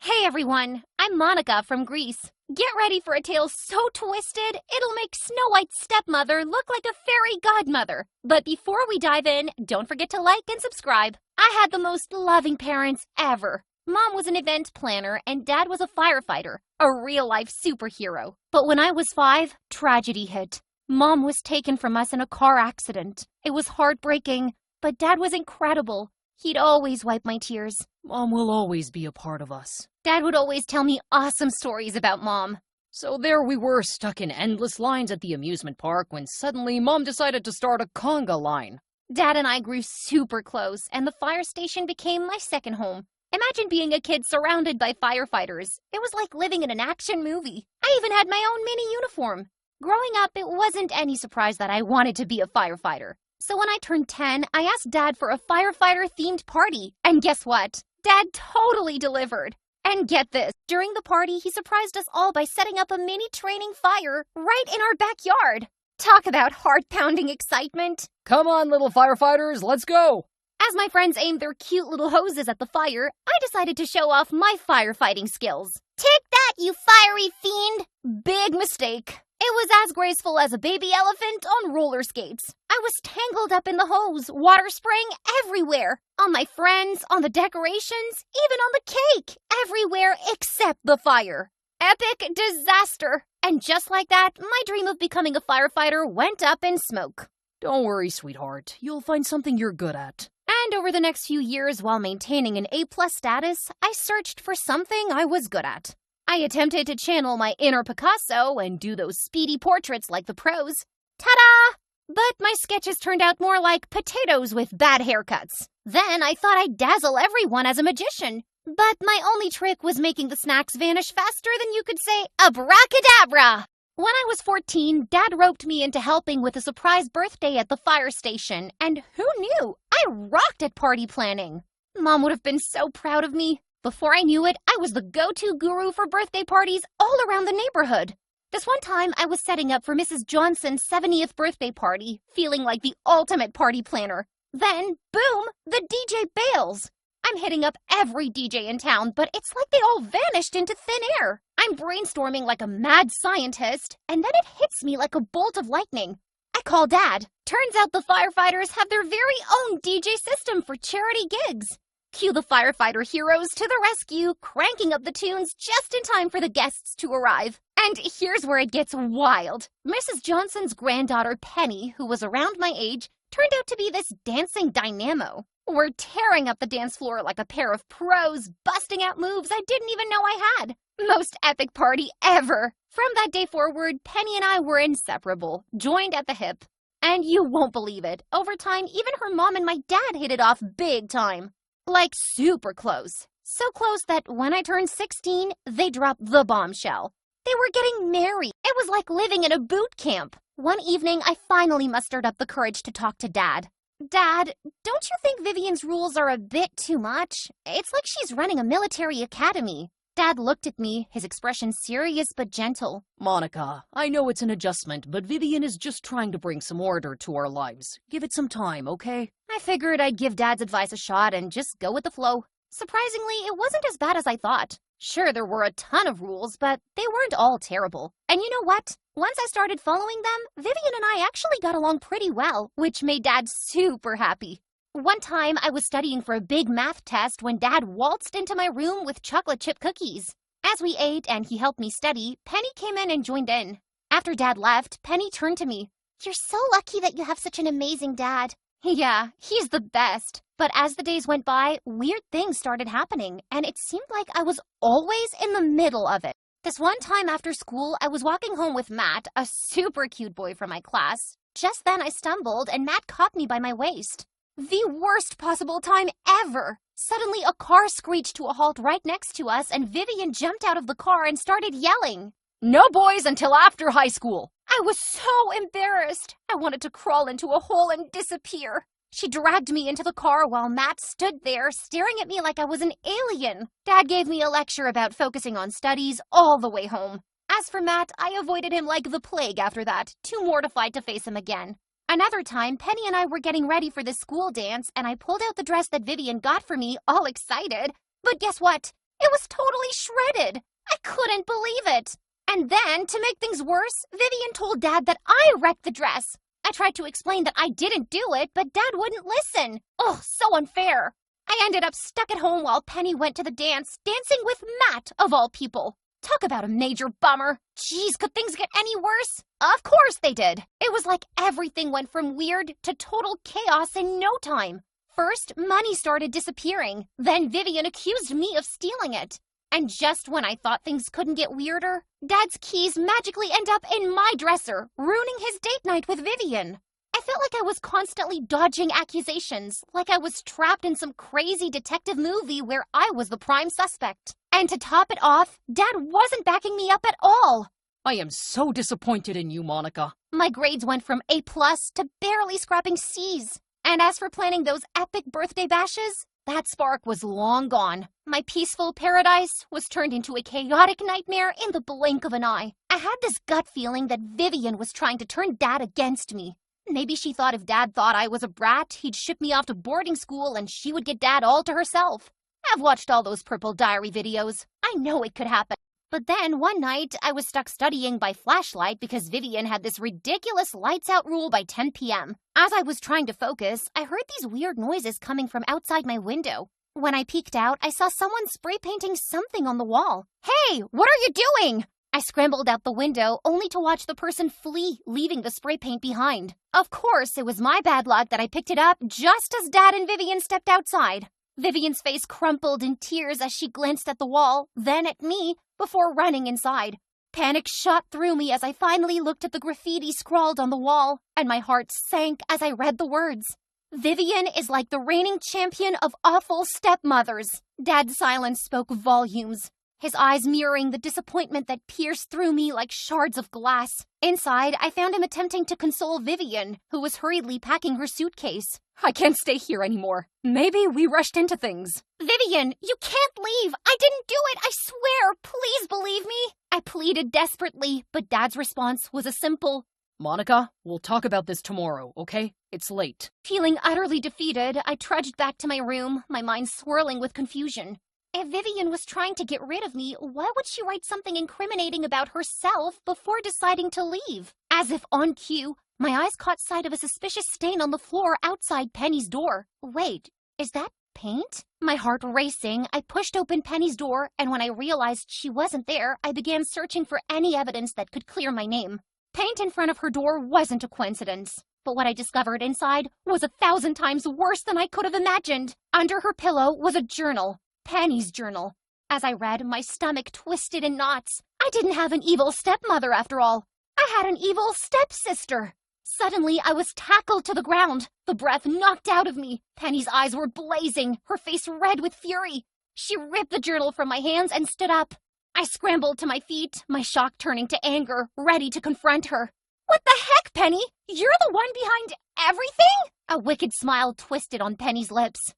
Hey everyone, I'm Monica from Greece. Get ready for a tale so twisted, it'll make Snow White's stepmother look like a fairy godmother. But before we dive in, don't forget to like and subscribe. I had the most loving parents ever. Mom was an event planner and Dad was a firefighter, a real-life superhero. But when I was 5, tragedy hit. Mom was taken from us in a car accident. It was heartbreaking, but Dad was incredible. He'd always wipe my tears. Mom will always be a part of us. Dad would always tell me awesome stories about Mom. So there we were, stuck in endless lines at the amusement park when suddenly Mom decided to start a conga line. Dad and I grew super close, and the fire station became my second home. Imagine being a kid surrounded by firefighters. It was like living in an action movie. I even had my own mini uniform. Growing up, it wasn't any surprise that I wanted to be a firefighter. So when I turned 10, I asked Dad for a firefighter-themed party. And guess what? Dad totally delivered. And get this, during the party, he surprised us all by setting up a mini training fire right in our backyard. Talk about heart-pounding excitement. Come on, little firefighters, let's go! As my friends aimed their cute little hoses at the fire, I decided to show off my firefighting skills. Take that, you fiery fiend! Big mistake. It was as graceful as a baby elephant on roller skates. I was tangled up in the hose, water spraying everywhere. On my friends, on the decorations, even on the cake. Everywhere except the fire. Epic disaster. And just like that, my dream of becoming a firefighter went up in smoke. Don't worry, sweetheart. You'll find something you're good at. And over the next few years, while maintaining an A+ status, I searched for something I was good at. I attempted to channel my inner Picasso and do those speedy portraits like the pros. Ta-da! But my sketches turned out more like potatoes with bad haircuts. Then I thought I'd dazzle everyone as a magician. But my only trick was making the snacks vanish faster than you could say abracadabra. When I was 14, Dad roped me into helping with a surprise birthday at the fire station. And who knew? I rocked at party planning. Mom would have been so proud of me. Before I knew it, I was the go-to guru for birthday parties all around the neighborhood. This one time, I was setting up for Mrs. Johnson's 70th birthday party, feeling like the ultimate party planner. Then, boom, the DJ bails. I'm hitting up every DJ in town, but it's like they all vanished into thin air. I'm brainstorming like a mad scientist, and then it hits me like a bolt of lightning. I call Dad. Turns out the firefighters have their very own DJ system for charity gigs. Cue the firefighter heroes to the rescue, cranking up the tunes just in time for the guests to arrive. And here's where it gets wild. Mrs. Johnson's granddaughter, Penny, who was around my age, turned out to be this dancing dynamo. We're tearing up the dance floor like a pair of pros, busting out moves I didn't even know I had. Most epic party ever. From that day forward, Penny and I were inseparable, joined at the hip. And you won't believe it. Over time, even her mom and my dad hit it off big time. Like super close. So close that when I turned 16, they dropped the bombshell. They were getting married. It was like living in a boot camp. One evening, I finally mustered up the courage to talk to Dad. Dad, don't you think Vivian's rules are a bit too much? It's like she's running a military academy. Dad looked at me, his expression serious but gentle. Monica, I know it's an adjustment, but Vivian is just trying to bring some order to our lives. Give it some time, okay? I figured I'd give Dad's advice a shot and just go with the flow. Surprisingly, it wasn't as bad as I thought. Sure, there were a ton of rules, but they weren't all terrible. And you know what? Once I started following them, Vivian and I actually got along pretty well, which made Dad super happy. One time, I was studying for a big math test when Dad waltzed into my room with chocolate chip cookies. As we ate and he helped me study, Penny came in and joined in. After Dad left, Penny turned to me. You're so lucky that you have such an amazing dad. Yeah, he's the best. But as the days went by, weird things started happening, and it seemed like I was always in the middle of it. This one time after school, I was walking home with Matt, a super cute boy from my class. Just then I stumbled, and Matt caught me by my waist. The worst possible time ever! Suddenly, a car screeched to a halt right next to us, and Vivian jumped out of the car and started yelling. No boys until after high school! I was so embarrassed. I wanted to crawl into a hole and disappear. She dragged me into the car while Matt stood there, staring at me like I was an alien. Dad gave me a lecture about focusing on studies all the way home. As for Matt, I avoided him like the plague after that, too mortified to face him again. Another time, Penny and I were getting ready for the school dance, and I pulled out the dress that Vivian got for me, all excited. But guess what? It was totally shredded. I couldn't believe it. And then, to make things worse, Vivian told Dad that I wrecked the dress. I tried to explain that I didn't do it, but Dad wouldn't listen. Oh, so unfair. I ended up stuck at home while Penny went to the dance, dancing with Matt, of all people. Talk about a major bummer. Jeez, could things get any worse? Of course they did. It was like everything went from weird to total chaos in no time. First, money started disappearing. Then Vivian accused me of stealing it. And just when I thought things couldn't get weirder, Dad's keys magically end up in my dresser, ruining his date night with Vivian. I felt like I was constantly dodging accusations, like I was trapped in some crazy detective movie where I was the prime suspect. And to top it off, Dad wasn't backing me up at all. I am so disappointed in you, Monica. My grades went from A+ to barely scrapping C's. And as for planning those epic birthday bashes, that spark was long gone. My peaceful paradise was turned into a chaotic nightmare in the blink of an eye. I had this gut feeling that Vivian was trying to turn Dad against me. Maybe she thought if Dad thought I was a brat, he'd ship me off to boarding school and she would get Dad all to herself. I've watched all those Purple Diary videos. I know it could happen. But then one night, I was stuck studying by flashlight because Vivian had this ridiculous lights-out rule by 10 p.m. As I was trying to focus, I heard these weird noises coming from outside my window. When I peeked out, I saw someone spray painting something on the wall. Hey, what are you doing? I scrambled out the window, only to watch the person flee, leaving the spray paint behind. Of course, it was my bad luck that I picked it up just as Dad and Vivian stepped outside. Vivian's face crumpled in tears as she glanced at the wall, then at me, before running inside. Panic shot through me as I finally looked at the graffiti scrawled on the wall, and my heart sank as I read the words. Vivian is like the reigning champion of awful stepmothers. Dad's silence spoke volumes, his eyes mirroring the disappointment that pierced through me like shards of glass. Inside, I found him attempting to console Vivian, who was hurriedly packing her suitcase. I can't stay here anymore. Maybe we rushed into things. Vivian, you can't leave. I didn't do it, I swear. Please believe me. I pleaded desperately, but Dad's response was a simple, Monica, we'll talk about this tomorrow, okay? It's late. Feeling utterly defeated, I trudged back to my room, my mind swirling with confusion. If Vivian was trying to get rid of me, why would she write something incriminating about herself before deciding to leave? As if on cue, my eyes caught sight of a suspicious stain on the floor outside Penny's door. Wait, is that paint? My heart racing, I pushed open Penny's door, and when I realized she wasn't there, I began searching for any evidence that could clear my name. Paint in front of her door wasn't a coincidence, but what I discovered inside was 1,000 times worse than I could have imagined. Under her pillow was a journal. Penny's journal. As I read, my stomach twisted in knots. I didn't have an evil stepmother after all. I had an evil stepsister. Suddenly, I was tackled to the ground, the breath knocked out of me. Penny's eyes were blazing, her face red with fury. She ripped the journal from my hands and stood up. I scrambled to my feet, my shock turning to anger, ready to confront her. What the heck, Penny? You're the one behind everything? A wicked smile twisted on Penny's lips.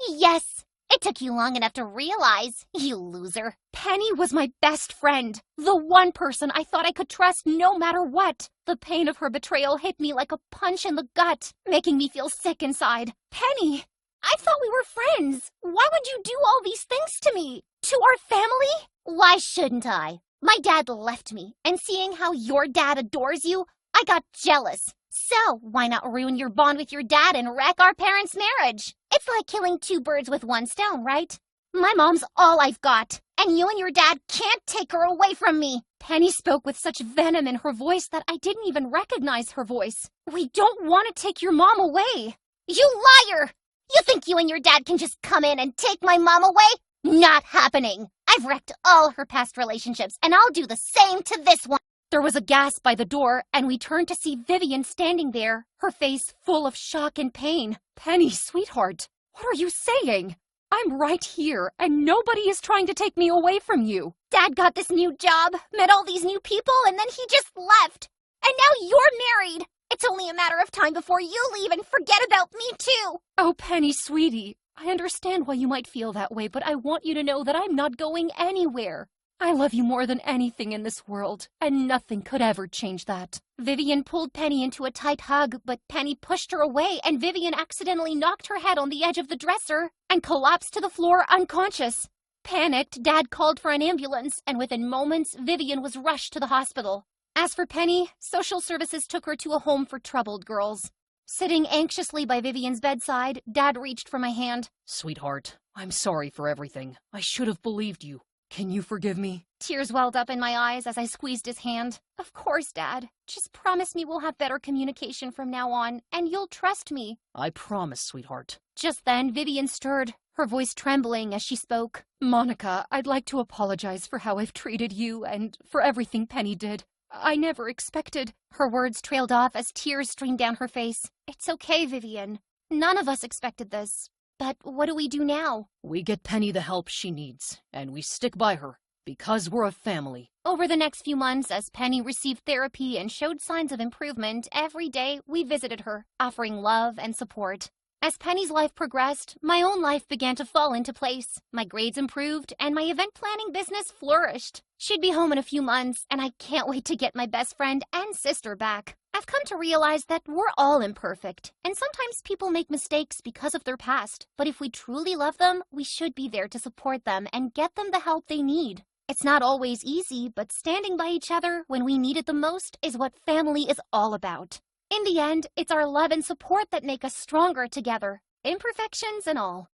Yes. It took you long enough to realize, you loser. Penny was my best friend, the one person I thought I could trust no matter what. The pain of her betrayal hit me like a punch in the gut, making me feel sick inside. Penny, I thought we were friends. Why would you do all these things to me? To our family? Why shouldn't I? My dad left me, and seeing how your dad adores you, I got jealous. So, why not ruin your bond with your dad and wreck our parents' marriage? It's like killing two birds with one stone, right? My mom's all I've got, and you and your dad can't take her away from me. Penny spoke with such venom in her voice that I didn't even recognize her voice. We don't want to take your mom away. You liar! You think you and your dad can just come in and take my mom away? Not happening. I've wrecked all her past relationships, and I'll do the same to this one. There was a gasp by the door, and we turned to see Vivian standing there, her face full of shock and pain. Penny, sweetheart, what are you saying? I'm right here, and nobody is trying to take me away from you. Dad got this new job, met all these new people, and then he just left. And now you're married. It's only a matter of time before you leave and forget about me too. Oh, Penny, sweetie, I understand why you might feel that way, but I want you to know that I'm not going anywhere. I love you more than anything in this world, and nothing could ever change that. Vivian pulled Penny into a tight hug, but Penny pushed her away, and Vivian accidentally knocked her head on the edge of the dresser and collapsed to the floor unconscious. Panicked, Dad called for an ambulance, and within moments, Vivian was rushed to the hospital. As for Penny, social services took her to a home for troubled girls. Sitting anxiously by Vivian's bedside, Dad reached for my hand. Sweetheart, I'm sorry for everything. I should have believed you. Can you forgive me? Tears welled up in my eyes as I squeezed his hand. Of course, Dad. Just promise me we'll have better communication from now on, and you'll trust me. I promise, sweetheart. Just then, Vivian stirred, her voice trembling as she spoke. Monica, I'd like to apologize for how I've treated you and for everything Penny did. I never expected. Her words trailed off as tears streamed down her face. It's okay, Vivian. None of us expected this. But what do we do now? We get Penny the help she needs, and we stick by her, because we're a family. Over the next few months, as Penny received therapy and showed signs of improvement, every day we visited her, offering love and support. As Penny's life progressed, my own life began to fall into place. My grades improved, and my event planning business flourished. She'd be home in a few months, and I can't wait to get my best friend and sister back. I've come to realize that we're all imperfect, and sometimes people make mistakes because of their past. But if we truly love them, we should be there to support them and get them the help they need. It's not always easy, but standing by each other when we need it the most is what family is all about. In the end, it's our love and support that make us stronger together, imperfections and all.